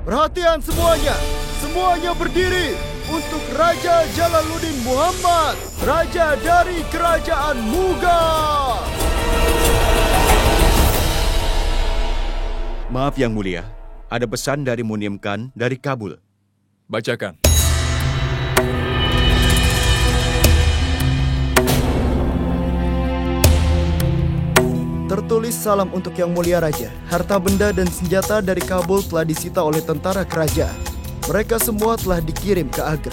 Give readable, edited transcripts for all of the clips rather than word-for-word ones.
Perhatian semuanya. Semuanya berdiri untuk Raja Jalaluddin Muhammad, Raja dari Kerajaan Mughal. Maaf Yang Mulia, ada pesan dari Munim Khan dari Kabul. Bacakan. Tertulis salam untuk Yang Mulia Raja. Harta benda dan senjata dari Kabul telah disita oleh tentara kerajaan. Mereka semua telah dikirim ke Agra.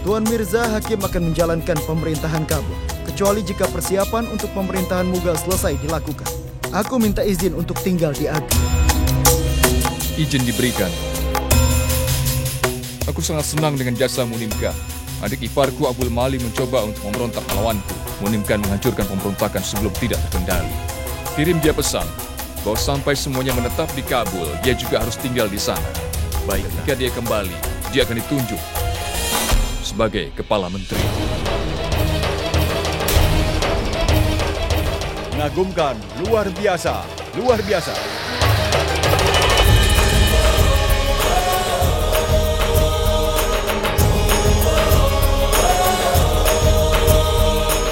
Tuan Mirza Hakim akan menjalankan pemerintahan Kabul, kecuali jika persiapan untuk pemerintahan Mughal selesai dilakukan. Aku minta izin untuk tinggal di Agra. Izin diberikan. Aku sangat senang dengan jasa Munim Khan. Adik iparku Abul Mali mencoba untuk memberontak melawanku. Munim Khan menghancurkan pemberontakan sebelum tidak terkendali. Kirim dia pesan bahwa sampai semuanya menetap di Kabul, dia juga harus tinggal di sana. Baik, ketika dia kembali, dia akan ditunjuk sebagai kepala menteri. Mengagumkan, luar biasa, luar biasa.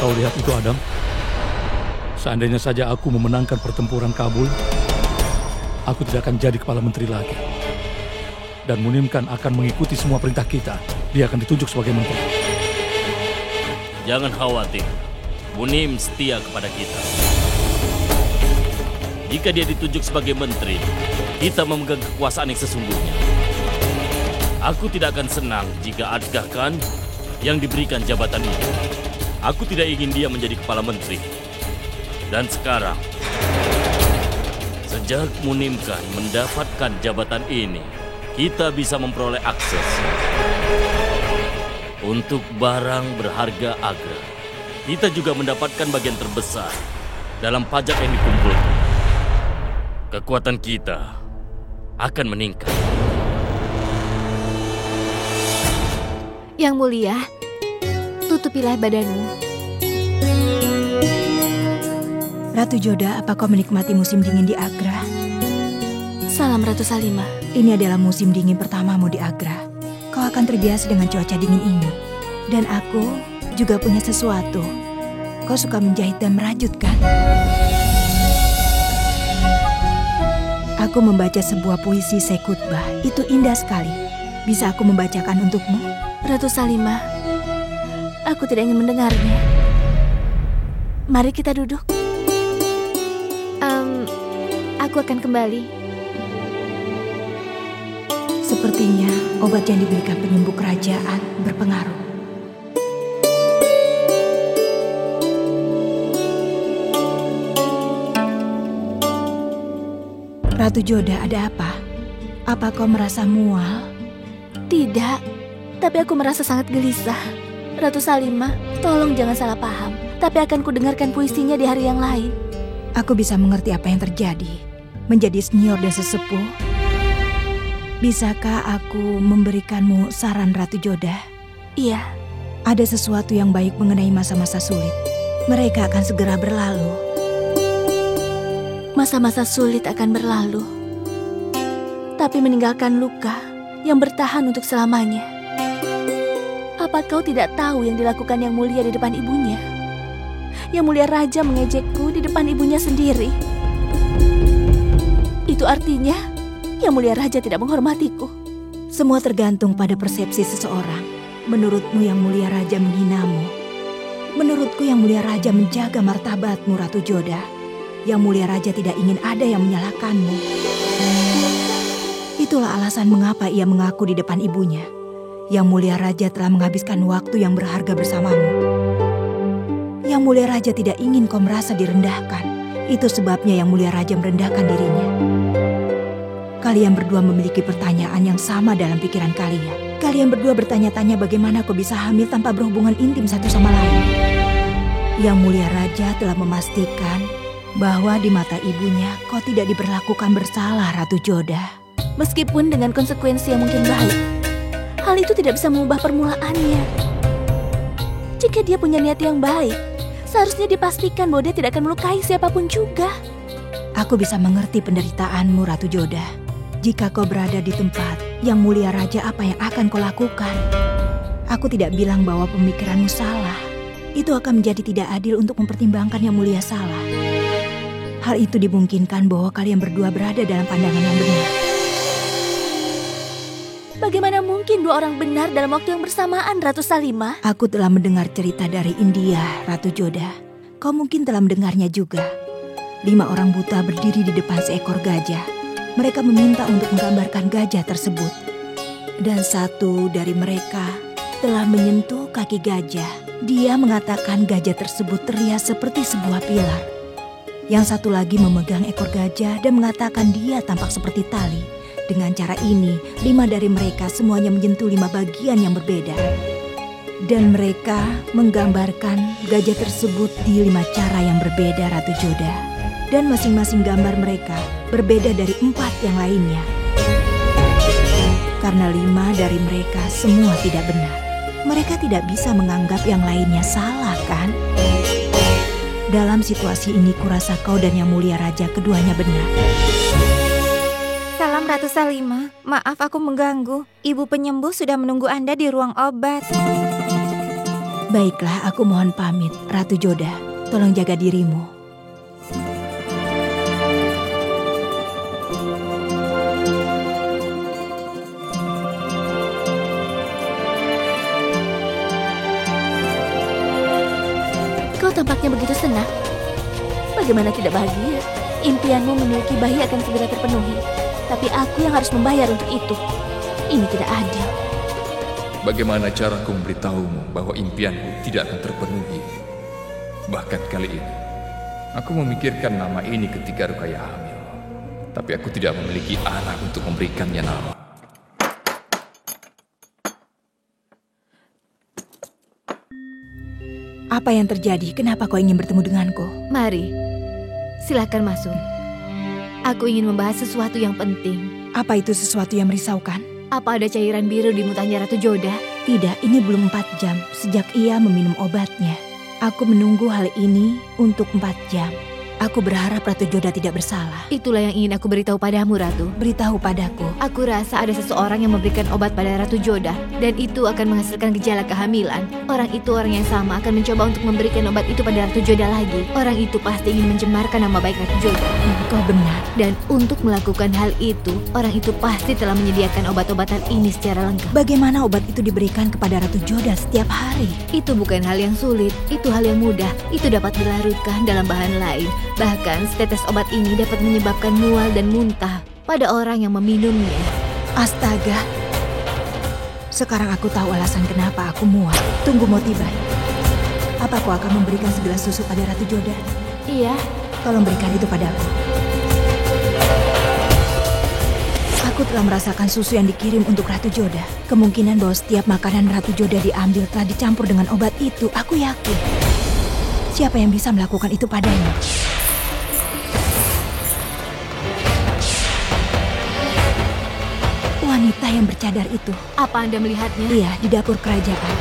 Kau lihat itu, Adam? Seandainya saja aku memenangkan pertempuran Kabul, aku tidak akan jadi kepala menteri lagi. Dan Munim Khan akan mengikuti semua perintah kita. Dia akan ditunjuk sebagai menteri. Jangan khawatir, Munim setia kepada kita. Jika dia ditunjuk sebagai menteri, kita memegang kekuasaan yang sesungguhnya. Aku tidak akan senang jika Adgah Khan yang diberikan jabatan itu. Aku tidak ingin dia menjadi kepala menteri. Dan sekarang, sejak Munim Khan mendapatkan jabatan ini, kita bisa memperoleh akses untuk barang berharga Agra. Kita juga mendapatkan bagian terbesar dalam pajak yang dikumpulkan. Kekuatan kita akan meningkat. Yang Mulia, tutupilah badanmu. Ratu Joda, apa kau menikmati musim dingin di Agra? Salam Ratu Salimah. Ini adalah musim dingin pertamamu di Agra. Kau akan terbiasa dengan cuaca dingin ini. Dan aku juga punya sesuatu. Kau suka menjahit dan merajut, kan? Aku membaca sebuah puisi Sekutbah. Itu indah sekali. Bisa aku membacakan untukmu? Ratu Salimah, aku tidak ingin mendengarnya. Mari kita duduk. Aku akan kembali. Sepertinya obat yang diberikan penyembuh kerajaan berpengaruh. Ratu Joda, ada apa? Apa kau merasa mual? Tidak, tapi aku merasa sangat gelisah. Ratu Salimah, tolong jangan salah paham. Tapi akan kudengarkan puisinya di hari yang lain. Aku bisa mengerti apa yang terjadi. Menjadi senior dan sesepuh, bisakah aku memberikanmu saran, Ratu Joda? Iya. Ada sesuatu yang baik mengenai masa-masa sulit. Mereka akan segera berlalu. Masa-masa sulit akan berlalu, tapi meninggalkan luka yang bertahan untuk selamanya. Apa kau tidak tahu yang dilakukan Yang Mulia di depan ibunya? Yang Mulia Raja mengejekku di depan ibunya sendiri. Itu artinya Yang Mulia Raja tidak menghormatiku. Semua tergantung pada persepsi seseorang. Menurutmu Yang Mulia Raja menghinamu. Menurutku Yang Mulia Raja menjaga martabatmu, Ratu Joda. Yang Mulia Raja tidak ingin ada yang menyalahkanmu. Itulah alasan mengapa ia mengaku di depan ibunya. Yang Mulia Raja telah menghabiskan waktu yang berharga bersamamu. Yang Mulia Raja tidak ingin kau merasa direndahkan. Itu sebabnya Yang Mulia Raja merendahkan dirinya. Kalian berdua memiliki pertanyaan yang sama dalam pikiran kalian. Kalian berdua bertanya-tanya bagaimana kau bisa hamil tanpa berhubungan intim satu sama lain. Yang Mulia Raja telah memastikan bahwa di mata ibunya kau tidak diperlakukan bersalah, Ratu Joda. Meskipun dengan konsekuensi yang mungkin baik, hal itu tidak bisa mengubah permulaannya. Jika dia punya niat yang baik, seharusnya dipastikan bahwa dia tidak akan melukai siapapun juga. Aku bisa mengerti penderitaanmu, Ratu Joda. Jika kau berada di tempat yang mulia raja, apa yang akan kau lakukan? Aku tidak bilang bahwa pemikiranmu salah. Itu akan menjadi tidak adil untuk mempertimbangkan yang mulia salah. Hal itu dimungkinkan bahwa kalian berdua berada dalam pandangan yang benar. Bagaimana mungkin dua orang benar dalam waktu yang bersamaan, Ratu Salimah? Aku telah mendengar cerita dari India, Ratu Joda. Kau mungkin telah mendengarnya juga. 5 orang buta berdiri di depan seekor gajah. Mereka meminta untuk menggambarkan gajah tersebut. Dan satu dari mereka telah menyentuh kaki gajah. Dia mengatakan gajah tersebut terlihat seperti sebuah pilar. Yang satu lagi memegang ekor gajah dan mengatakan dia tampak seperti tali. Dengan cara ini, 5 dari mereka semuanya menyentuh 5 bagian yang berbeda. Dan mereka menggambarkan gajah tersebut di 5 cara yang berbeda, Ratu Joda. Dan masing-masing gambar mereka berbeda dari 4 yang lainnya. Karena 5 dari mereka semua tidak benar. Mereka tidak bisa menganggap yang lainnya salah, kan? Dalam situasi ini kurasa kau dan Yang Mulia Raja keduanya benar. Salam Ratu Salimah, maaf aku mengganggu. Ibu penyembuh sudah menunggu Anda di ruang obat. Baiklah, aku mohon pamit. Ratu Joda, tolong jaga dirimu. Kau tampaknya begitu senang. Bagaimana tidak bahagia? Impianmu memiliki bayi akan segera terpenuhi. Tapi aku yang harus membayar untuk itu. Ini tidak adil. Bagaimana caraku memberitahumu bahwa impianku tidak akan terpenuhi? Bahkan kali ini, aku memikirkan nama ini ketika Rukaya hamil. Tapi aku tidak memiliki anak untuk memberikannya nama. Apa yang terjadi? Kenapa kau ingin bertemu denganku? Mari, silakan masuk. Aku ingin membahas sesuatu yang penting. Apa itu sesuatu yang merisaukan? Apa ada cairan biru di mutanya Ratu Joda? Tidak, ini belum 4 jam sejak ia meminum obatnya. Aku menunggu hal ini untuk 4 jam. Aku berharap Ratu Joda tidak bersalah. Itulah yang ingin aku beritahu padamu, Ratu. Beritahu padaku. Aku rasa ada seseorang yang memberikan obat pada Ratu Joda, dan itu akan menghasilkan gejala kehamilan. Orang itu orang yang sama akan mencoba untuk memberikan obat itu pada Ratu Joda lagi. Orang itu pasti ingin mencemarkan nama baik Ratu Joda. Kau benar. Dan untuk melakukan hal itu, orang itu pasti telah menyediakan obat-obatan ini secara lengkap. Bagaimana obat itu diberikan kepada Ratu Joda setiap hari? Itu bukan hal yang sulit, itu hal yang mudah. Itu dapat dilarutkan dalam bahan lain. Bahkan setetes obat ini dapat menyebabkan mual dan muntah pada orang yang meminumnya. Astaga. Sekarang aku tahu alasan kenapa aku mual. Tunggu Motibai. Apa kau akan memberikan segelas susu pada Ratu Joda? Iya. Tolong berikan itu padaku. Aku telah merasakan susu yang dikirim untuk Ratu Joda. Kemungkinan bahwa setiap makanan Ratu Joda diambil telah dicampur dengan obat itu. Aku yakin. Siapa yang bisa melakukan itu padanya? Wanita yang bercadar itu. Apa Anda melihatnya? Iya, di dapur kerajaan.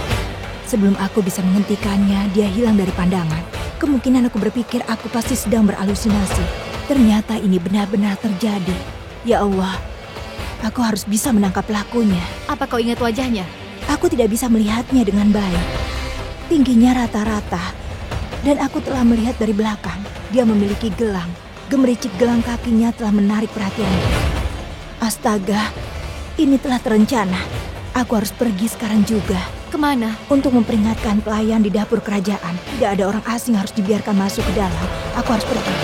Sebelum aku bisa menghentikannya, dia hilang dari pandangan. Kemungkinan aku berpikir aku pasti sedang berhalusinasi. Ternyata ini benar-benar terjadi. Ya Allah, aku harus bisa menangkap pelakunya. Apa kau ingat wajahnya? Aku tidak bisa melihatnya dengan baik. Tingginya rata-rata. Dan aku telah melihat dari belakang. Dia memiliki gelang. Gemericik gelang kakinya telah menarik perhatianku. Astaga. Ini telah terencana. Aku harus pergi sekarang juga. Kemana? Untuk memperingatkan pelayan di dapur kerajaan. Tidak ada orang asing harus dibiarkan masuk ke dalam. Aku harus pergi.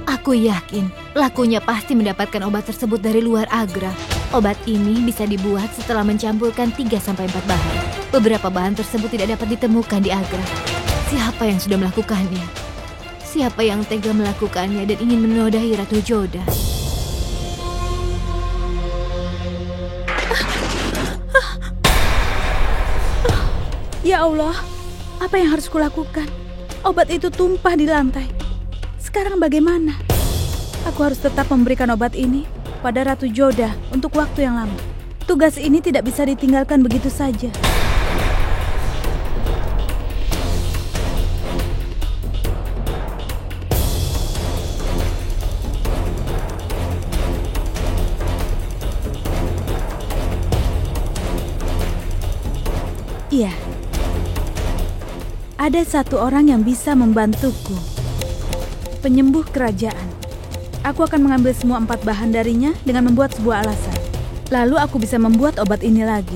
Aku yakin pelakunya pasti mendapatkan obat tersebut dari luar Agra. Obat ini bisa dibuat setelah mencampurkan 3-4 bahan. Beberapa bahan tersebut tidak dapat ditemukan di Agra. Siapa yang sudah melakukannya? Siapa yang tega melakukannya dan ingin menodai Ratu Joda? Ya Allah, apa yang harus kulakukan? Obat itu tumpah di lantai. Sekarang bagaimana? Aku harus tetap memberikan obat ini pada Ratu Joda untuk waktu yang lama. Tugas ini tidak bisa ditinggalkan begitu saja. Ada satu orang yang bisa membantuku. Penyembuh kerajaan. Aku akan mengambil semua 4 bahan darinya dengan membuat sebuah alasan. Lalu aku bisa membuat obat ini lagi.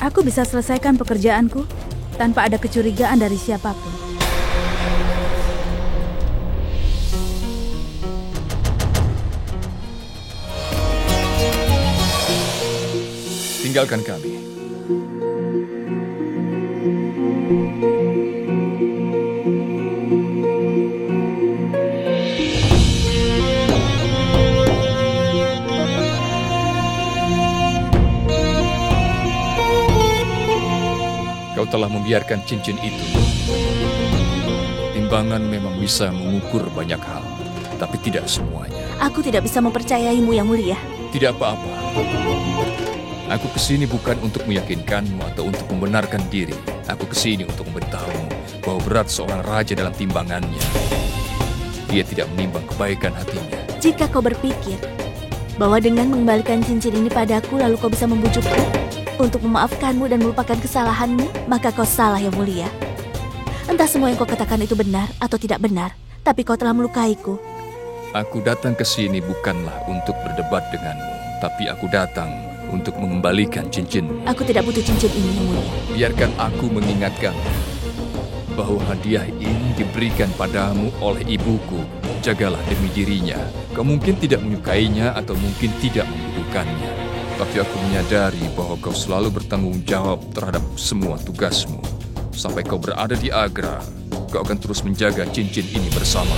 Aku bisa selesaikan pekerjaanku tanpa ada kecurigaan dari siapapun. Tinggalkan kami. Kau telah membiarkan cincin itu. Timbangan memang bisa mengukur banyak hal, tapi tidak semuanya. Aku tidak bisa mempercayaimu, Yang Mulia. Tidak apa-apa. Aku kesini bukan untuk meyakinkanmu atau untuk membenarkan diri. Aku kesini untuk memberitahumu bahwa berat seorang raja dalam timbangannya. Dia tidak menimbang kebaikan hatinya. Jika kau berpikir bahwa dengan mengembalikan cincin ini padaku lalu kau bisa membujukku untuk memaafkanmu dan melupakan kesalahanmu, maka kau salah, Yang Mulia. Entah semua yang kau katakan itu benar atau tidak benar, tapi kau telah melukaiku. Aku datang ke sini bukanlah untuk berdebat denganmu, tapi aku datang untuk mengembalikan cincinmu. Aku tidak butuh cincin ini, Yang Mulia. Biarkan aku mengingatkan bahwa hadiah ini diberikan padamu oleh ibuku. Jagalah demi dirinya. Kau mungkin tidak menyukainya atau mungkin tidak membutuhkannya. Tapi aku menyadari bahwa kau selalu bertanggung jawab terhadap semua tugasmu. Sampai kau berada di Agra, kau akan terus menjaga cincin ini bersama.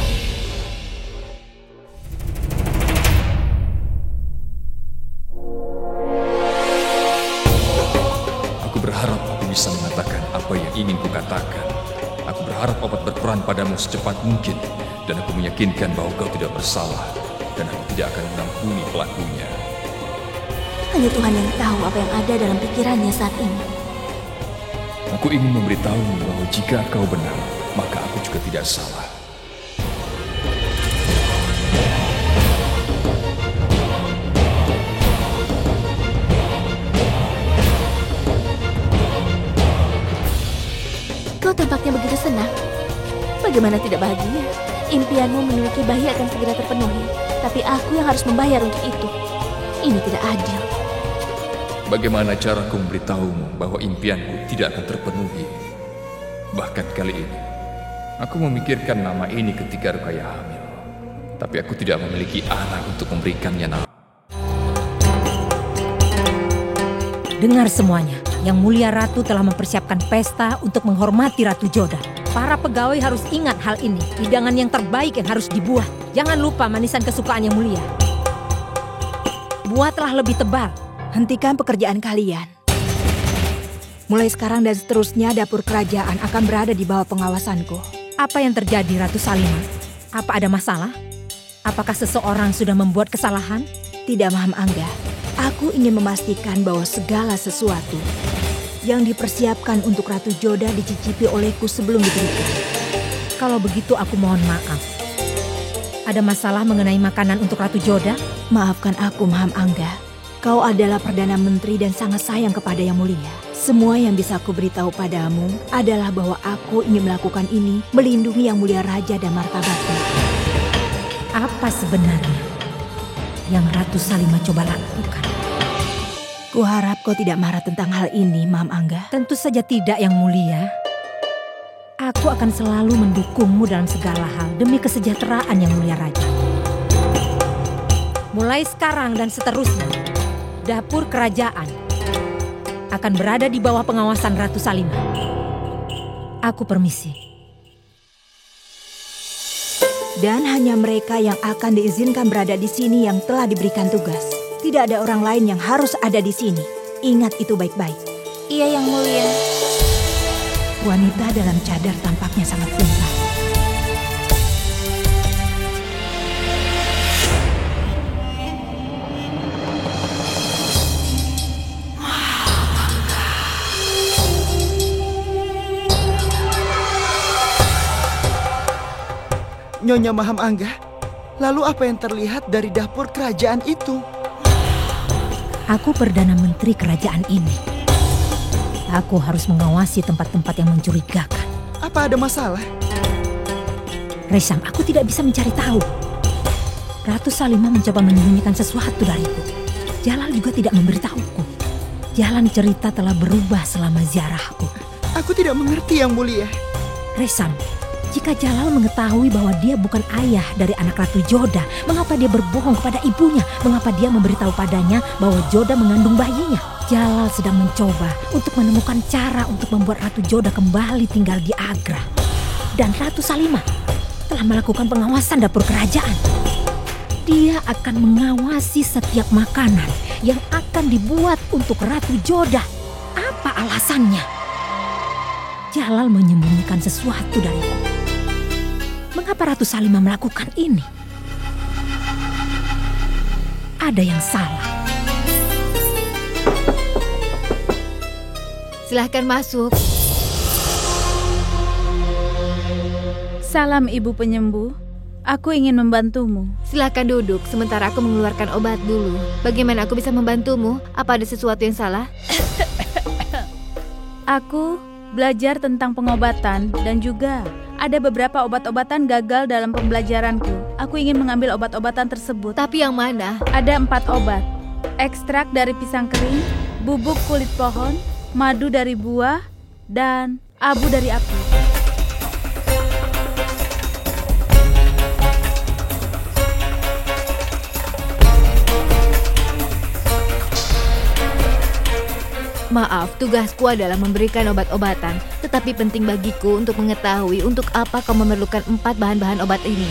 Aku berharap aku bisa mengatakan apa yang ingin kukatakan. Aku berharap obat berperan padamu secepat mungkin. Dan aku meyakinkan bahwa kau tidak bersalah. Dan aku tidak akan mengampuni pelakunya. Hanya Tuhan yang tahu apa yang ada dalam pikirannya saat ini. Aku ingin memberitahumu bahwa jika kau benar, maka aku juga tidak salah. Kau tampaknya begitu senang. Bagaimana tidak bahagia? Impianmu memiliki bayi akan segera terpenuhi, tapi aku yang harus membayar untuk itu. Ini tidak adil. Bagaimana caraku memberitahumu bahwa impianku tidak akan terpenuhi? Bahkan kali ini, aku memikirkan nama ini ketika Rukaya hamil. Tapi aku tidak memiliki anak untuk memberikannya nama. Dengar semuanya, Yang Mulia Ratu telah mempersiapkan pesta untuk menghormati Ratu Jodan. Para pegawai harus ingat hal ini, hidangan yang terbaik yang harus dibuat. Jangan lupa manisan kesukaan Yang Mulia. Buatlah lebih tebal. Hentikan pekerjaan kalian. Mulai sekarang dan seterusnya dapur kerajaan akan berada di bawah pengawasanku. Apa yang terjadi, Ratu Salimah? Apa ada masalah? Apakah seseorang sudah membuat kesalahan? Tidak, Maham Angga. Aku ingin memastikan bahwa segala sesuatu yang dipersiapkan untuk Ratu Joda dicicipi olehku sebelum diberikan. Kalau begitu aku mohon maaf. Ada masalah mengenai makanan untuk Ratu Joda? Maafkan aku, Maham Angga. Kau adalah Perdana Menteri dan sangat sayang kepada Yang Mulia. Semua yang bisa aku beritahu padamu adalah bahwa aku ingin melakukan ini melindungi Yang Mulia Raja dan martabatnya. Apa sebenarnya yang Ratu Salimah coba lakukan? Kuharap kau tidak marah tentang hal ini, Maham Angga. Tentu saja tidak, Yang Mulia. Aku akan selalu mendukungmu dalam segala hal demi kesejahteraan Yang Mulia Raja. Mulai sekarang dan seterusnya, dapur kerajaan akan berada di bawah pengawasan Ratu Salimah. Aku permisi. Dan hanya mereka yang akan diizinkan berada di sini yang telah diberikan tugas. Tidak ada orang lain yang harus ada di sini. Ingat itu baik-baik. Iya, Yang Mulia. Wanita dalam cadar tampaknya sangat pintar. Nyonya Maham Angga, lalu apa yang terlihat dari dapur kerajaan itu? Aku Perdana Menteri kerajaan ini. Aku harus mengawasi tempat-tempat yang mencurigakan. Apa ada masalah? Resam, aku tidak bisa mencari tahu. Ratu Salimah mencoba menyembunyikan sesuatu dariku. Jalal juga tidak memberitahuku. Jalan cerita telah berubah selama ziarahku. Aku tidak mengerti, Yang Mulia. Resam, jika Jalal mengetahui bahwa dia bukan ayah dari anak Ratu Joda, mengapa dia berbohong kepada ibunya? Mengapa dia memberitahu padanya bahwa Joda mengandung bayinya? Jalal sedang mencoba untuk menemukan cara untuk membuat Ratu Joda kembali tinggal di Agra. Dan Ratu Salimah telah melakukan pengawasan dapur kerajaan. Dia akan mengawasi setiap makanan yang akan dibuat untuk Ratu Joda. Apa alasannya? Jalal menyembunyikan sesuatu dariku. Mengapa Ratu Salimah melakukan ini? Ada yang salah. Silahkan masuk. Salam Ibu Penyembuh. Aku ingin membantumu. Silahkan duduk sementara aku mengeluarkan obat dulu. Bagaimana aku bisa membantumu? Apa ada sesuatu yang salah? Aku belajar tentang pengobatan dan juga ada beberapa obat-obatan gagal dalam pembelajaranku. Aku ingin mengambil obat-obatan tersebut. Tapi yang mana? Ada 4 obat. Ekstrak dari pisang kering, bubuk kulit pohon, madu dari buah, dan abu dari api. Maaf, tugasku adalah memberikan obat-obatan. Tetapi penting bagiku untuk mengetahui untuk apa kau memerlukan 4 bahan-bahan obat ini.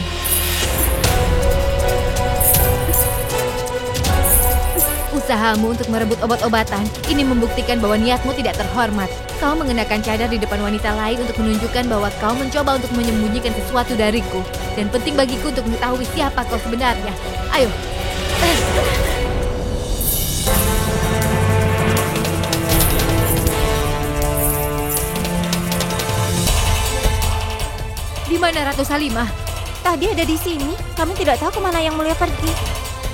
Usahamu untuk merebut obat-obatan ini membuktikan bahwa niatmu tidak terhormat. Kau mengenakan cadar di depan wanita lain untuk menunjukkan bahwa kau mencoba untuk menyembunyikan sesuatu dariku. Dan penting bagiku untuk mengetahui siapa kau sebenarnya. Ayo. Di mana Ratu Salimah? Tadi ada di sini. Kami tidak tahu kemana Yang Mulia pergi.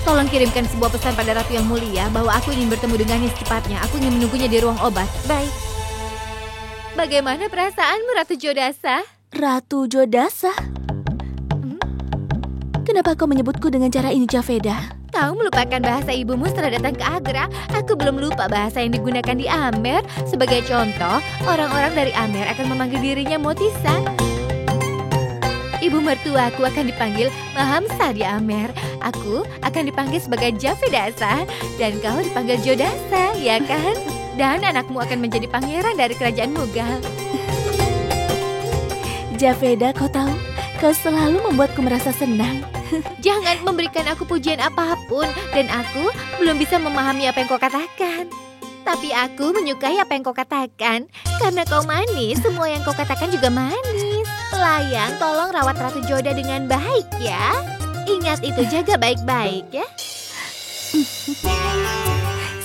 Tolong kirimkan sebuah pesan pada Ratu Yang Mulia bahwa aku ingin bertemu dengannya secepatnya. Aku ingin menunggunya di ruang obat. Baik. Bagaimana perasaanmu, Ratu Jodasa? Ratu Jodasa? Kenapa kau menyebutku dengan cara ini, Javeda? Kau melupakan bahasa ibumu setelah datang ke Agra. Aku belum lupa bahasa yang digunakan di Amer. Sebagai contoh, orang-orang dari Amer akan memanggil dirinya Motisa. Ibu mertuaku akan dipanggil Mahamsa di Amer. Aku akan dipanggil sebagai Javedasa. Dan kau dipanggil Jodasa, ya kan? Dan anakmu akan menjadi pangeran dari kerajaan Mughal. Javeda, kau tahu, kau selalu membuatku merasa senang. Jangan memberikan aku pujian apapun. Dan aku belum bisa memahami apa yang kau katakan. Tapi aku menyukai apa yang kau katakan. Karena kau manis, semua yang kau katakan juga manis. Pelayan, tolong rawat Ratu Joda dengan baik ya. Ingat itu, jaga baik-baik ya.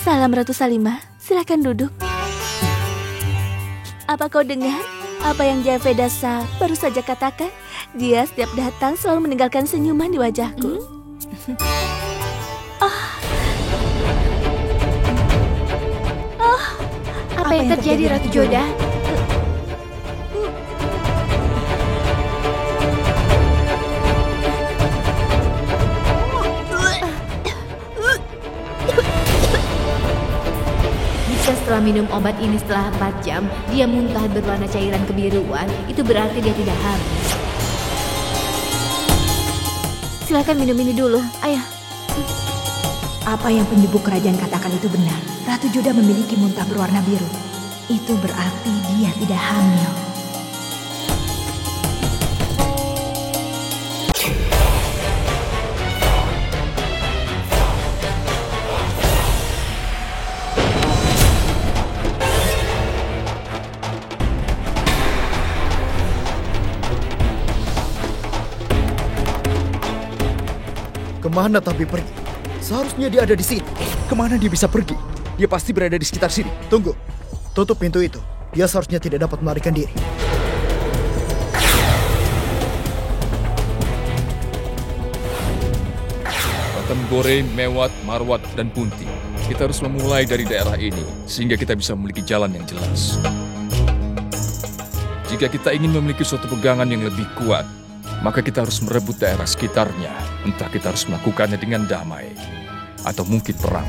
Salam Ratu Salimah, silakan duduk. Apa kau dengar apa yang Javedasa baru saja katakan? Dia setiap datang selalu meninggalkan senyuman di wajahku. Apa yang terjadi, Ratu Joda? Jika setelah minum obat ini setelah 4 jam, dia muntah berwarna cairan kebiruan, itu berarti dia tidak hamil. Silakan minum ini dulu, ayah. Apa yang penyebuk kerajaan katakan itu benar. Ratu Joda memiliki muntah berwarna biru. Itu berarti dia tidak hamil. Kemana Tabi pergi? Seharusnya dia ada di sini. Kemana dia bisa pergi? Dia pasti berada di sekitar sini. Tunggu, tutup pintu itu. Dia seharusnya tidak dapat melarikan diri. Patem Gore, Mewat, Marwat, dan Punti. Kita harus memulai dari daerah ini, sehingga kita bisa memiliki jalan yang jelas. Jika kita ingin memiliki suatu pegangan yang lebih kuat, maka kita harus merebut daerah sekitarnya. Entah kita harus melakukannya dengan damai, atau mungkin perang.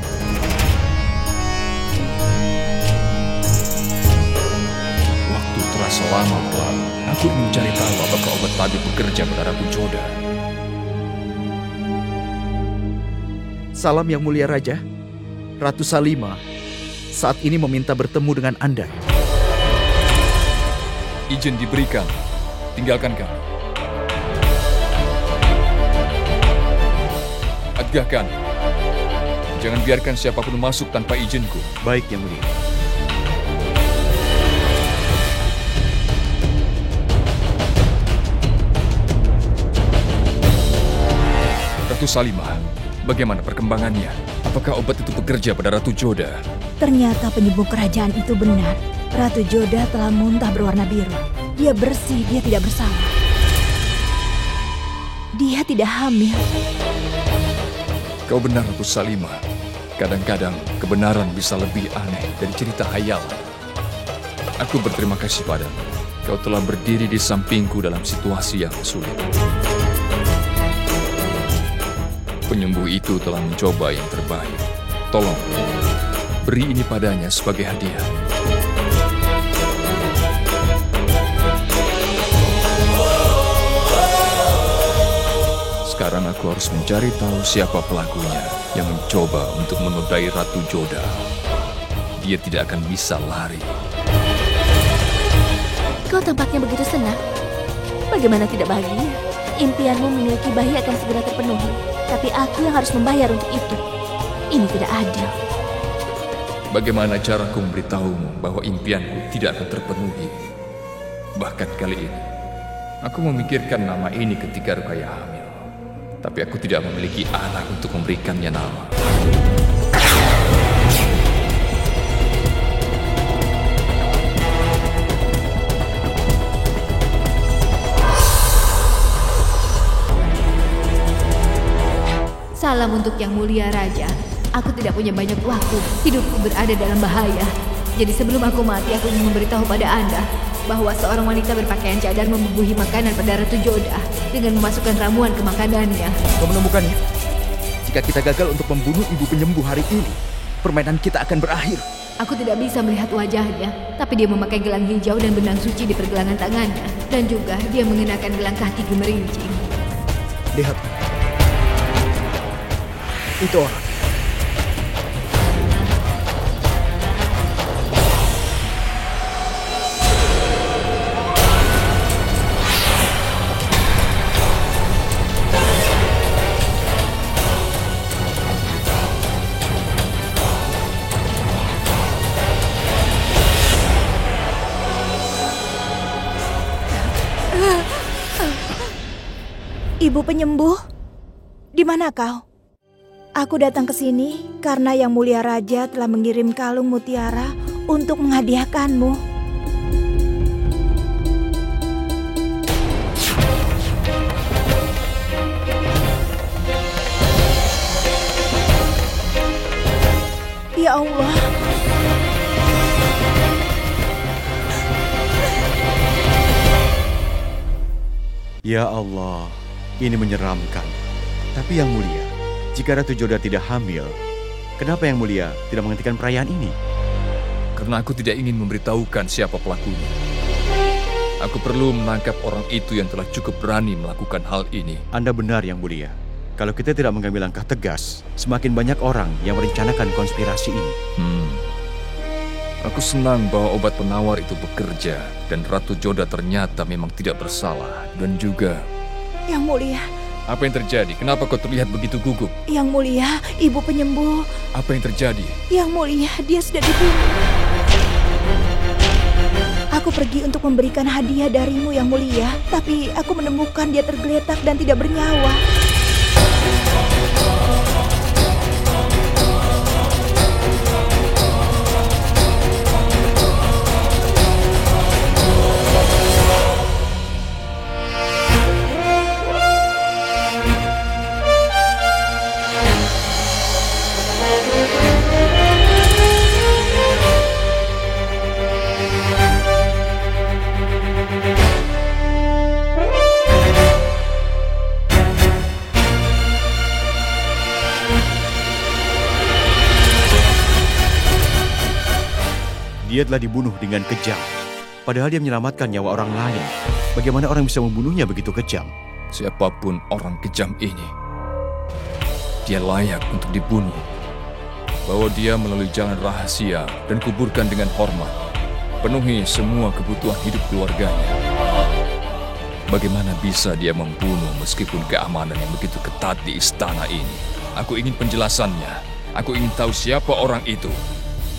Waktu terasa lama berlalu. Aku ingin mencari tahu apakah obat tabib bekerja pada Ratu Joda. Salam Yang Mulia Raja. Ratu Salima saat ini meminta bertemu dengan Anda. Izin diberikan. Tinggalkan kami. Adgahkan. Jangan biarkan siapapun masuk tanpa izinku. Baik, Yang Mulia. Ratu Salimah, bagaimana perkembangannya? Apakah obat itu bekerja pada Ratu Joda? Ternyata penyembuh kerajaan itu benar. Ratu Joda telah muntah berwarna biru. Dia bersih, dia tidak bersalah. Dia tidak hamil. Kau benar, Ratu Salimah. Kadang-kadang kebenaran bisa lebih aneh dari cerita hayalan. Aku berterima kasih padamu. Kau telah berdiri di sampingku dalam situasi yang sulit. Penyembuh itu telah mencoba yang terbaik. Tolong, beri ini padanya sebagai hadiah. Sekarang aku harus mencari tahu siapa pelakunya yang mencoba untuk menodai Ratu Joda. Dia tidak akan bisa lari. Kau tampaknya begitu senang. Bagaimana tidak bahagia? Impianmu memiliki bayi akan segera terpenuhi. Tapi aku yang harus membayar untuk itu. Ini tidak adil. Bagaimana caraku memberitahumu bahwa impianku tidak akan terpenuhi? Bahkan kali ini, aku memikirkan nama ini ketika Rukaya hamil. Tapi aku tidak memiliki anak untuk memberikannya nama. Salam untuk Yang Mulia Raja. Aku tidak punya banyak waktu. Hidupku berada dalam bahaya. Jadi sebelum aku mati, aku ingin memberitahu pada Anda bahwa seorang wanita berpakaian cadar membubuhi makanan pada Ratu Joda dengan memasukkan ramuan ke makanannya. Kau menemukannya? Jika kita gagal untuk membunuh ibu penyembuh hari ini, permainan kita akan berakhir. Aku tidak bisa melihat wajahnya, tapi dia memakai gelang hijau dan benang suci di pergelangan tangannya. Dan juga dia mengenakan gelang kaki gemerincing. Lihat. Itu orang. Ibu penyembuh, di mana kau? Aku datang ke sini karena Yang Mulia Raja telah mengirim kalung mutiara untuk menghadiahkanmu. Ya Allah. Ya Allah, ini menyeramkan. Tapi Yang Mulia, jika Ratu Joda tidak hamil, kenapa Yang Mulia tidak menghentikan perayaan ini? Karena aku tidak ingin memberitahukan siapa pelakunya. Aku perlu menangkap orang itu yang telah cukup berani melakukan hal ini. Anda benar, Yang Mulia. Kalau kita tidak mengambil langkah tegas, semakin banyak orang yang merencanakan konspirasi ini. Aku senang bahwa obat penawar itu bekerja dan Ratu Joda ternyata memang tidak bersalah. Dan juga... Yang Mulia. Apa yang terjadi? Kenapa kau terlihat begitu gugup? Yang Mulia, ibu penyembuh. Apa yang terjadi? Yang Mulia, dia sudah dibunuh. Aku pergi untuk memberikan hadiah darimu, Yang Mulia. Tapi aku menemukan dia tergeletak dan tidak bernyawa. Dia telah dibunuh dengan kejam. Padahal dia menyelamatkan nyawa orang lain. Bagaimana orang bisa membunuhnya begitu kejam? Siapapun orang kejam ini, dia layak untuk dibunuh. Bawa dia melalui jalan rahasia dan kuburkan dengan hormat. Penuhi semua kebutuhan hidup keluarganya. Bagaimana bisa dia membunuh meskipun keamanan yang begitu ketat di istana ini? Aku ingin penjelasannya. Aku ingin tahu siapa orang itu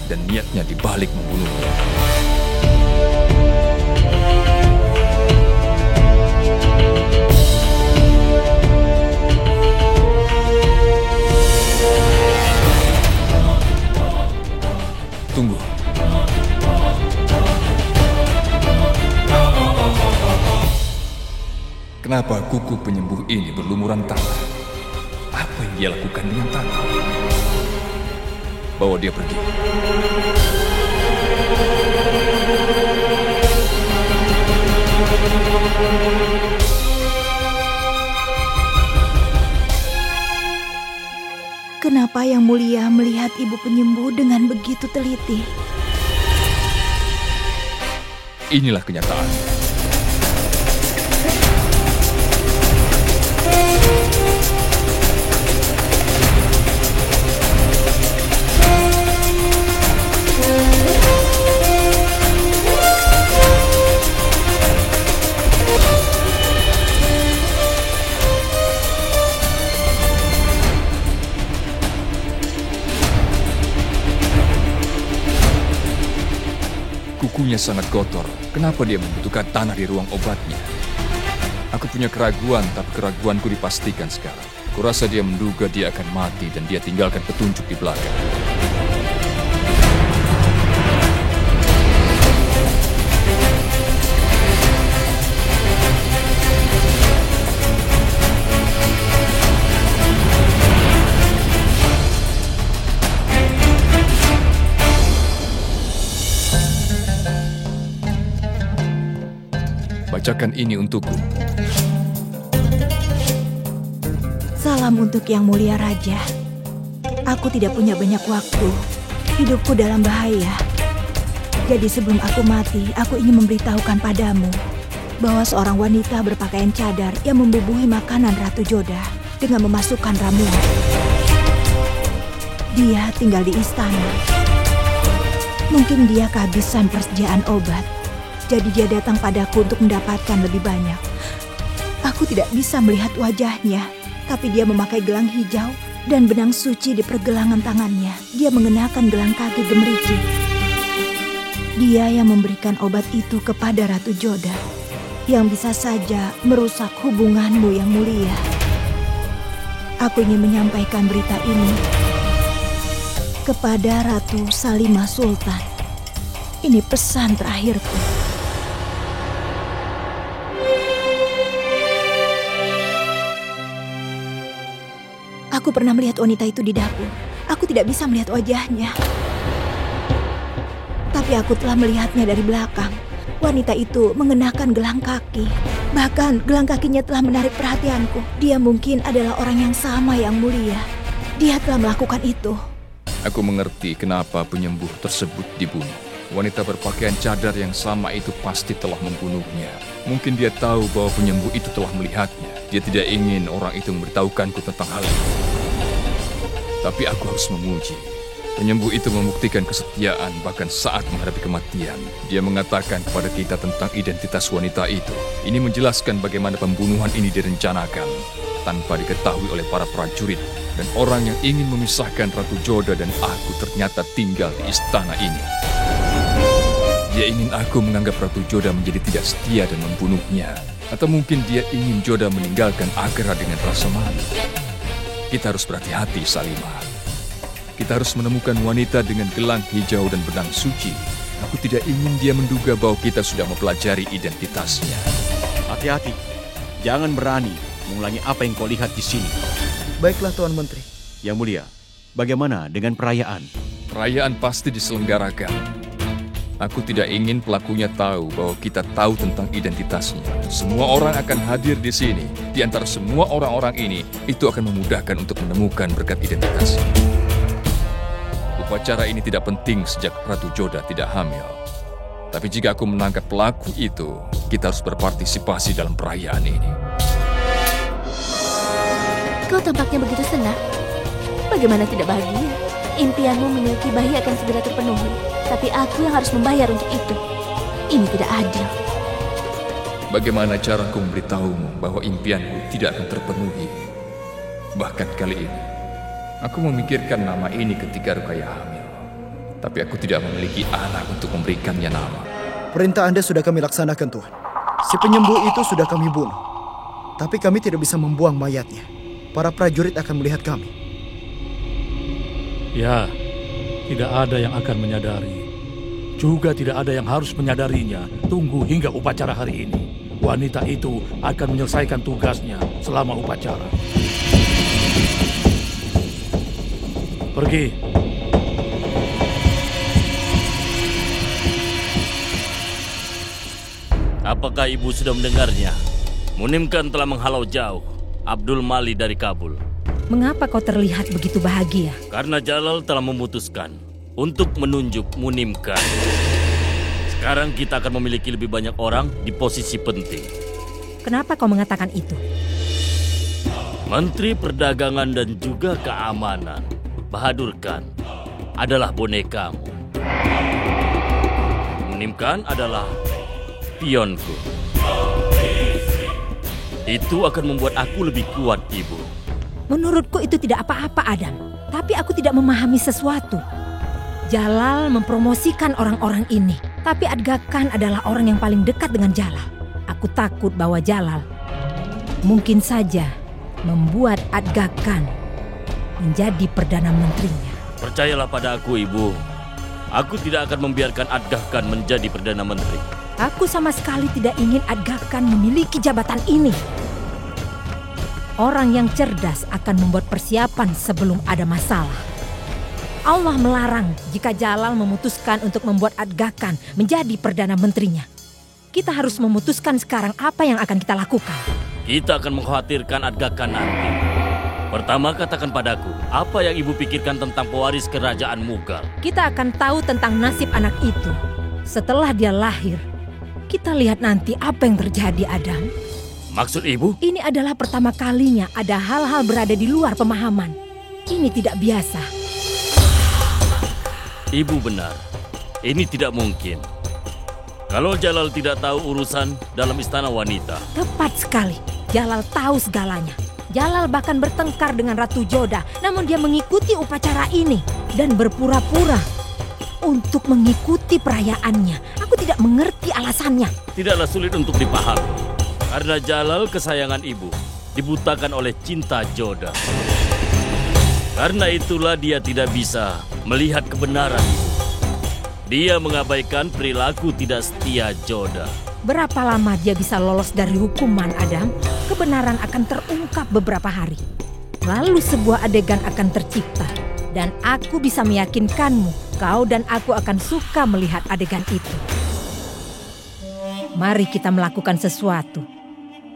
dan niatnya di balik membunuhnya. Tunggu. Kenapa kuku penyembuh ini berlumuran tanah? Apa yang dia lakukan dengan tanah? Bawa dia pergi. Kenapa Yang Mulia melihat ibu penyembuh dengan begitu teliti? Inilah kenyataan. Kukunya sangat kotor. Kenapa dia membutuhkan tanah di ruang obatnya? Aku punya keraguan, tapi keraguanku dipastikan sekarang. Kurasa dia menduga dia akan mati dan dia tinggalkan petunjuk di belakang. Bacakan ini untukku. Salam untuk Yang Mulia Raja. Aku tidak punya banyak waktu. Hidupku dalam bahaya. Jadi sebelum aku mati, aku ingin memberitahukan padamu bahwa seorang wanita berpakaian cadar yang membubuhi makanan Ratu Joda dengan memasukkan ramuan. Dia tinggal di istana. Mungkin dia kehabisan persediaan obat. Jadi dia datang padaku untuk mendapatkan lebih banyak. Aku tidak bisa melihat wajahnya, tapi dia memakai gelang hijau dan benang suci di pergelangan tangannya. Dia mengenakan gelang kaki gemerici. Dia yang memberikan obat itu kepada Ratu Joda, yang bisa saja merusak hubunganmu Yang Mulia. Aku ingin menyampaikan berita ini kepada Ratu Salimah Sultan. Ini pesan terakhirku. Aku pernah melihat wanita itu di dapur. Aku tidak bisa melihat wajahnya. Tapi aku telah melihatnya dari belakang. Wanita itu mengenakan gelang kaki. Bahkan gelang kakinya telah menarik perhatianku. Dia mungkin adalah orang yang sama Yang Mulia. Dia telah melakukan itu. Aku mengerti kenapa penyembuh tersebut dibunuh. Wanita berpakaian cadar yang sama itu pasti telah membunuhnya. Mungkin dia tahu bahwa penyembuh itu telah melihatnya. Dia tidak ingin orang itu memberitahukanku tentang hal itu. Tapi aku harus memuji. Penyembuh itu membuktikan kesetiaan bahkan saat menghadapi kematian. Dia mengatakan kepada kita tentang identitas wanita itu. Ini menjelaskan bagaimana pembunuhan ini direncanakan tanpa diketahui oleh para prajurit. Dan orang yang ingin memisahkan Ratu Joda dan aku ternyata tinggal di istana ini. Dia ingin aku menganggap Ratu Joda menjadi tidak setia dan membunuhnya. Atau mungkin dia ingin Joda meninggalkan Agra dengan rasa malu. Kita harus berhati-hati, Salimah. Kita harus menemukan wanita dengan gelang hijau dan benang suci. Aku tidak ingin dia menduga bahwa kita sudah mempelajari identitasnya. Hati-hati. Jangan berani mengulangi apa yang kau lihat di sini. Baiklah, Tuan Menteri. Yang Mulia, bagaimana dengan perayaan? Perayaan pasti diselenggarakan. Aku tidak ingin pelakunya tahu bahwa kita tahu tentang identitasnya. Semua orang akan hadir di sini. Di antara semua orang-orang ini, itu akan memudahkan untuk menemukan berkat identitasnya. Upacara ini tidak penting sejak Ratu Joda tidak hamil. Tapi jika aku menangkap pelaku itu, kita harus berpartisipasi dalam perayaan ini. Kau tampaknya begitu senang. Bagaimana tidak bahagia? Impianmu memiliki bayi akan segera terpenuhi. Tapi aku yang harus membayar untuk itu. Ini tidak adil. Bagaimana caraku memberitahumu bahwa impianku tidak akan terpenuhi? Bahkan kali ini, aku memikirkan nama ini ketika Rukaya hamil. Tapi aku tidak memiliki anak untuk memberikannya nama. Perintah Anda sudah kami laksanakan, Tuhan. Si penyembuh itu sudah kami bunuh. Tapi kami tidak bisa membuang mayatnya. Para prajurit akan melihat kami. Ya, tidak ada yang akan menyadari. Juga tidak ada yang harus menyadarinya. Tunggu hingga upacara hari ini. Wanita itu akan menyelesaikan tugasnya selama upacara. Pergi. Apakah ibu sudah mendengarnya? Munimkan telah menghalau jauh Abdul Mali dari Kabul. Mengapa kau terlihat begitu bahagia? Karena Jalal telah memutuskan untuk menunjuk Munimkan. Sekarang kita akan memiliki lebih banyak orang di posisi penting. Kenapa kau mengatakan itu? Menteri Perdagangan dan juga Keamanan, Bahadur Khan, adalah bonekamu. Munimkan adalah pionku. Itu akan membuat aku lebih kuat, Ibu. Menurutku itu tidak apa-apa, Adam. Tapi aku tidak memahami sesuatu. Jalal mempromosikan orang-orang ini. Tapi Adga Khan adalah orang yang paling dekat dengan Jalal. Aku takut bahwa Jalal mungkin saja membuat Adga Khan menjadi Perdana Menterinya. Percayalah pada aku, Ibu. Aku tidak akan membiarkan Adga Khan menjadi Perdana Menteri. Aku sama sekali tidak ingin Adga Khan memiliki jabatan ini. Orang yang cerdas akan membuat persiapan sebelum ada masalah. Allah melarang jika Jalal memutuskan untuk membuat Adga Khan menjadi Perdana Menterinya. Kita harus memutuskan sekarang apa yang akan kita lakukan. Kita akan mengkhawatirkan Adga Khan nanti. Pertama, katakan padaku, apa yang ibu pikirkan tentang pewaris kerajaan Mughal? Kita akan tahu tentang nasib anak itu setelah dia lahir. Kita lihat nanti apa yang terjadi, Adam. Maksud ibu? Ini adalah pertama kalinya ada hal-hal berada di luar pemahaman. Ini tidak biasa. Ibu benar. Ini tidak mungkin. Kalau Jalal tidak tahu urusan dalam istana wanita. Tepat sekali. Jalal tahu segalanya. Jalal bahkan bertengkar dengan Ratu Joda. Namun dia mengikuti upacara ini dan berpura-pura untuk mengikuti perayaannya. Aku tidak mengerti alasannya. Tidaklah sulit untuk dipahami. Karena Jalal kesayangan ibu dibutakan oleh cinta Joda. Karena itulah dia tidak bisa melihat kebenaran. Dia mengabaikan perilaku tidak setia Joda. Berapa lama dia bisa lolos dari hukuman, Adam? Kebenaran akan terungkap beberapa hari. Lalu sebuah adegan akan tercipta. Dan aku bisa meyakinkanmu, kau dan aku akan suka melihat adegan itu. Mari kita melakukan sesuatu.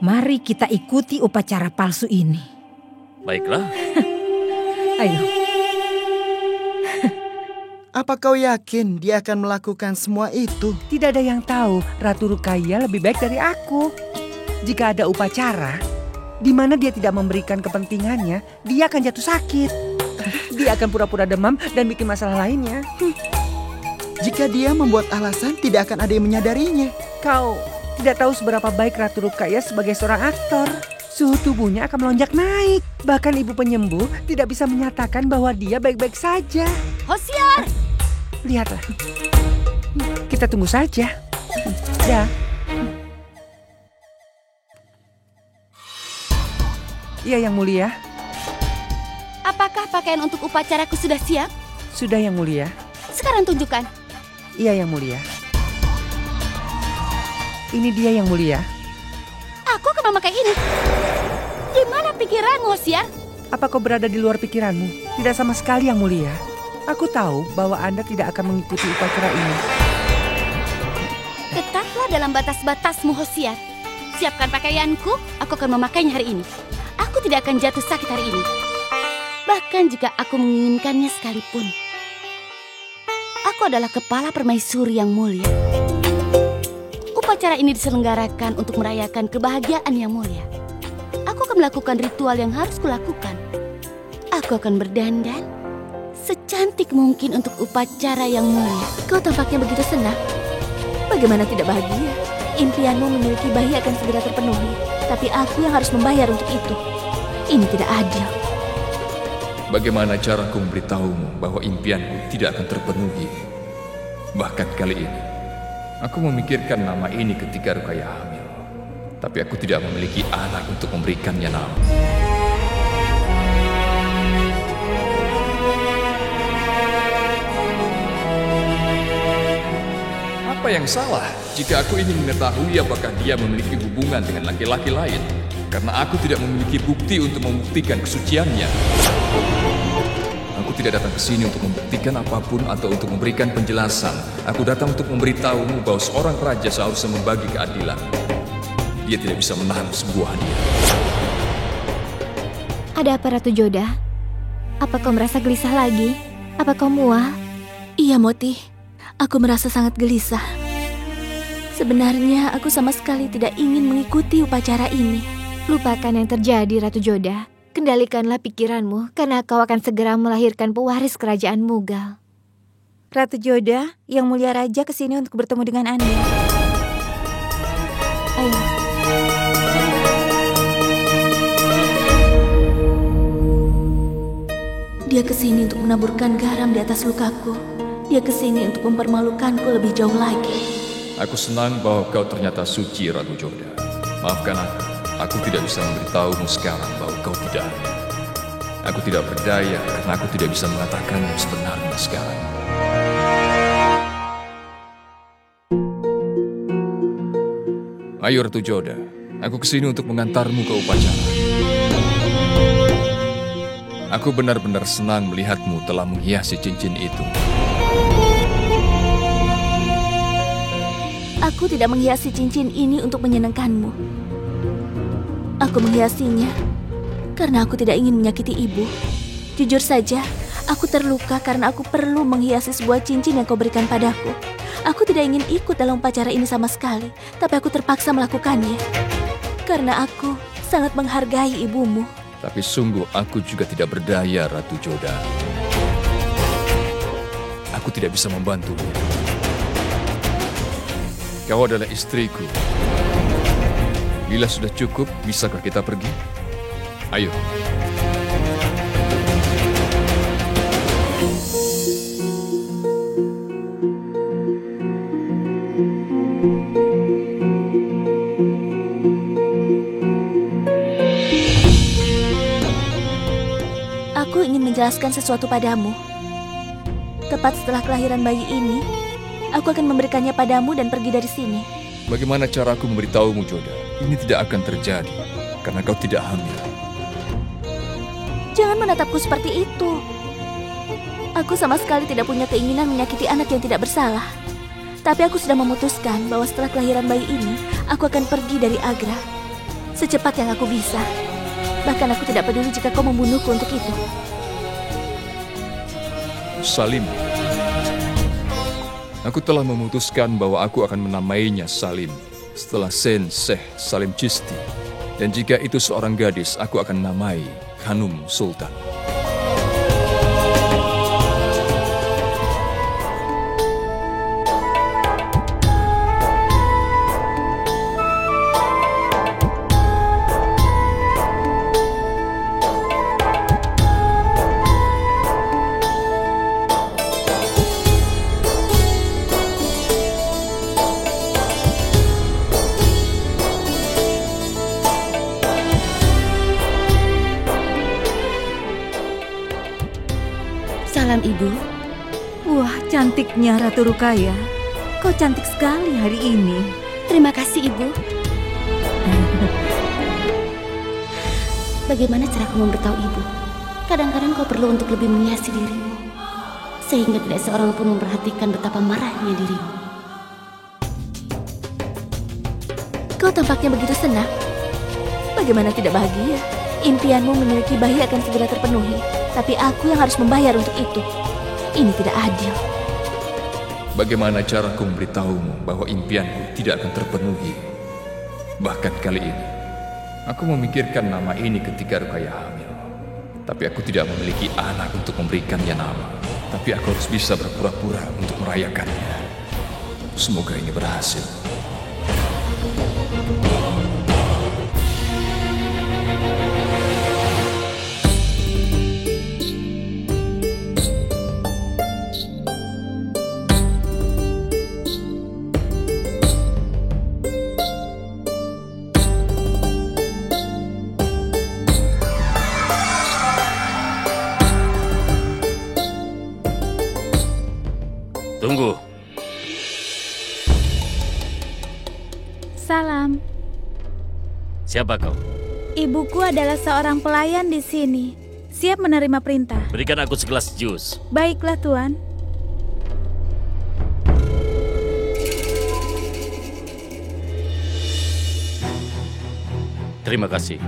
Mari kita ikuti upacara palsu ini. Baiklah. Ayo. Apa kau yakin dia akan melakukan semua itu? Tidak ada yang tahu Ratu Rukaya lebih baik dari aku. Jika ada upacara di mana dia tidak memberikan kepentingannya, dia akan jatuh sakit. Dia akan pura-pura demam dan bikin masalah lainnya. Jika dia membuat alasan, tidak akan ada yang menyadarinya. Kau tidak tahu seberapa baik Ratu Rukaya sebagai seorang aktor. Suhu tubuhnya akan melonjak naik. Bahkan ibu penyembuh tidak bisa menyatakan bahwa dia baik-baik saja. Hosiar! Lihatlah. Kita tunggu saja. Ya. Iya, Yang Mulia. Apakah pakaian untuk upacaraku sudah siap? Sudah, Yang Mulia. Sekarang tunjukkan. Iya, Yang Mulia. Ini dia, Yang Mulia. Aku akan memakai ini. Di mana pikiranmu, Hosiar? Apa kau berada di luar pikiranmu? Tidak sama sekali, Yang Mulia. Aku tahu bahwa Anda tidak akan mengikuti upacara ini. Tetaplah dalam batas-batasmu, Hosiar. Siapkan pakaianku, aku akan memakainya hari ini. Aku tidak akan jatuh sakit hari ini. Bahkan jika aku menginginkannya sekalipun. Aku adalah kepala permaisuri yang mulia. Upacara ini diselenggarakan untuk merayakan kebahagiaan yang mulia. Aku akan melakukan ritual yang harus kulakukan. Aku akan berdandan secantik mungkin untuk upacara yang mulia. Kau tampaknya begitu senang. Bagaimana tidak bahagia? Impianmu memiliki bayi akan segera terpenuhi. Tapi aku yang harus membayar untuk itu. Ini tidak adil. Bagaimana caraku memberitahumu bahwa impianku tidak akan terpenuhi? Bahkan kali ini, aku memikirkan nama ini ketika Rukaya hamil. Tapi aku tidak memiliki anak untuk memberikannya nama. Apa yang salah jika aku ingin mengetahui apakah dia memiliki hubungan dengan laki-laki lain? Karena aku tidak memiliki bukti untuk membuktikan kesuciannya. Aku tidak datang ke sini untuk membuktikan apapun atau untuk memberikan penjelasan. Aku datang untuk memberitahumu bahwa seorang raja seharusnya membagi keadilan. Dia tidak bisa menahan sebuah hadiah. Ada apa, Ratu Joda? Apa kau merasa gelisah lagi? Apa kau mual? Iya, Moti. Aku merasa sangat gelisah. Sebenarnya aku sama sekali tidak ingin mengikuti upacara ini. Lupakan yang terjadi, Ratu Joda. Kendalikanlah pikiranmu, karena kau akan segera melahirkan pewaris kerajaan Mughal. Ratu Joda, Yang Mulia Raja kesini untuk bertemu dengan Anda. Ayo. Dia kesini untuk menaburkan garam di atas lukaku. Dia kesini untuk mempermalukanku lebih jauh lagi. Aku senang bahwa kau ternyata suci, Ratu Joda. Maafkan aku. Aku tidak bisa memberitahumu sekarang bahwa kau tidak. Aku tidak berdaya karena aku tidak bisa mengatakan yang sebenarnya sekarang. Ayo Ratu Joda, aku kesini untuk mengantarmu ke upacara. Aku benar-benar senang melihatmu telah menghiasi cincin itu. Aku tidak menghiasi cincin ini untuk menyenangkanmu. Aku menghiasinya karena aku tidak ingin menyakiti ibu. Jujur saja, aku terluka karena aku perlu menghiasi sebuah cincin yang kau berikan padaku. Aku tidak ingin ikut dalam upacara ini sama sekali, tapi aku terpaksa melakukannya. Karena aku sangat menghargai ibumu. Tapi sungguh aku juga tidak berdaya, Ratu Joda. Aku tidak bisa membantumu. Kau adalah istriku. Bila sudah cukup, bisakah kita pergi? Ayo. Aku ingin menjelaskan sesuatu padamu. Tepat setelah kelahiran bayi ini, aku akan memberikannya padamu dan pergi dari sini. Bagaimana caraku memberitahumu, Joda? Ini tidak akan terjadi, karena kau tidak hamil. Jangan menatapku seperti itu. Aku sama sekali tidak punya keinginan menyakiti anak yang tidak bersalah. Tapi aku sudah memutuskan bahwa setelah kelahiran bayi ini, aku akan pergi dari Agra. Secepat yang aku bisa. Bahkan aku tidak peduli jika kau membunuhku untuk itu. Salim. Aku telah memutuskan bahwa aku akan menamainya Salim setelah Sen Syekh Salim Chisti. Dan jika itu seorang gadis, aku akan namai Khanum Sultan. Salam Ibu. Wah, cantiknya Ratu Rukaya. Kau cantik sekali hari ini. Terima kasih Ibu. Bagaimana caraku memberitahu Ibu? Kadang-kadang kau perlu untuk lebih menghiasi dirimu, sehingga tidak seorang pun memperhatikan betapa marahnya dirimu. Kau tampaknya begitu senang. Bagaimana tidak bahagia? Impianmu memiliki bayi akan segera terpenuhi, tapi aku yang harus membayar untuk itu. Ini tidak adil. Bagaimana caraku memberitahumu bahwa impianku tidak akan terpenuhi? Bahkan kali ini, aku memikirkan nama ini ketika Rukaya hamil. Tapi aku tidak memiliki anak untuk memberikannya nama. Tapi aku harus bisa berpura-pura untuk merayakannya. Semoga ini berhasil. Tunggu. Salam. Siapa kau? Ibuku adalah seorang pelayan di sini. Siap menerima perintah. Berikan aku segelas jus. Baiklah, Tuan. Terima kasih.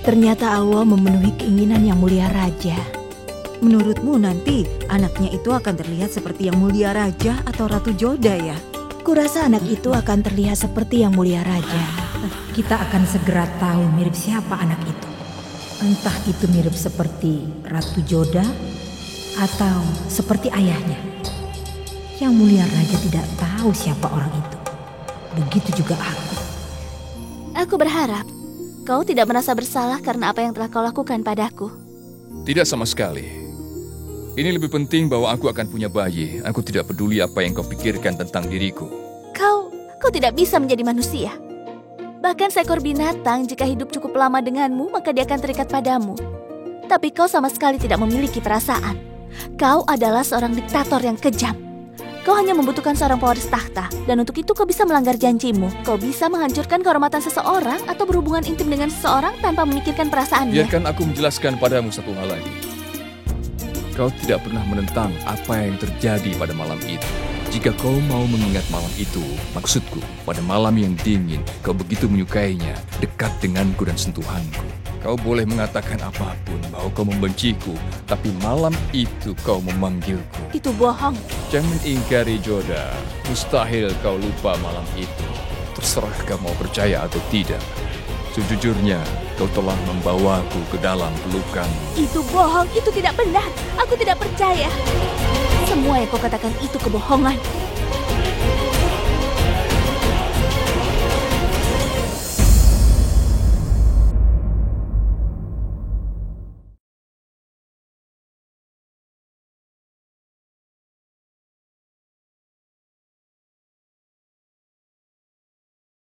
Ternyata Allah memenuhi keinginan Yang Mulia Raja. Menurutmu nanti anaknya itu akan terlihat seperti Yang Mulia Raja atau Ratu Joda ya? Kurasa anak itu akan terlihat seperti Yang Mulia Raja. Kita akan segera tahu mirip siapa anak itu. Entah itu mirip seperti Ratu Joda atau seperti ayahnya. Yang Mulia Raja tidak tahu siapa orang itu. Begitu juga aku. Aku berharap kau tidak merasa bersalah karena apa yang telah kau lakukan padaku. Tidak sama sekali. Ini lebih penting bahwa aku akan punya bayi. Aku tidak peduli apa yang kau pikirkan tentang diriku. Kau tidak bisa menjadi manusia. Bahkan seekor binatang jika hidup cukup lama denganmu, maka dia akan terikat padamu. Tapi kau sama sekali tidak memiliki perasaan. Kau adalah seorang diktator yang kejam. Kau hanya membutuhkan seorang pewaris tahta, dan untuk itu kau bisa melanggar janjimu. Kau bisa menghancurkan kehormatan seseorang atau berhubungan intim dengan seseorang tanpa memikirkan perasaannya. Biarkan aku menjelaskan padamu satu hal lagi. Kau tidak pernah menentang apa yang terjadi pada malam itu. Jika kau mau mengingat malam itu, maksudku, pada malam yang dingin, kau begitu menyukainya, dekat denganku dan sentuhanku. Kau boleh mengatakan apapun bahwa kau membenciku, tapi malam itu kau memanggilku. Itu bohong. Jangan ingkari, Joda. Mustahil kau lupa malam itu. Terserah kau mau percaya atau tidak. Sejujurnya, kau telah membawaku ke dalam pelukan. Itu bohong, itu tidak benar. Aku tidak percaya. Semua yang kau katakan itu kebohongan.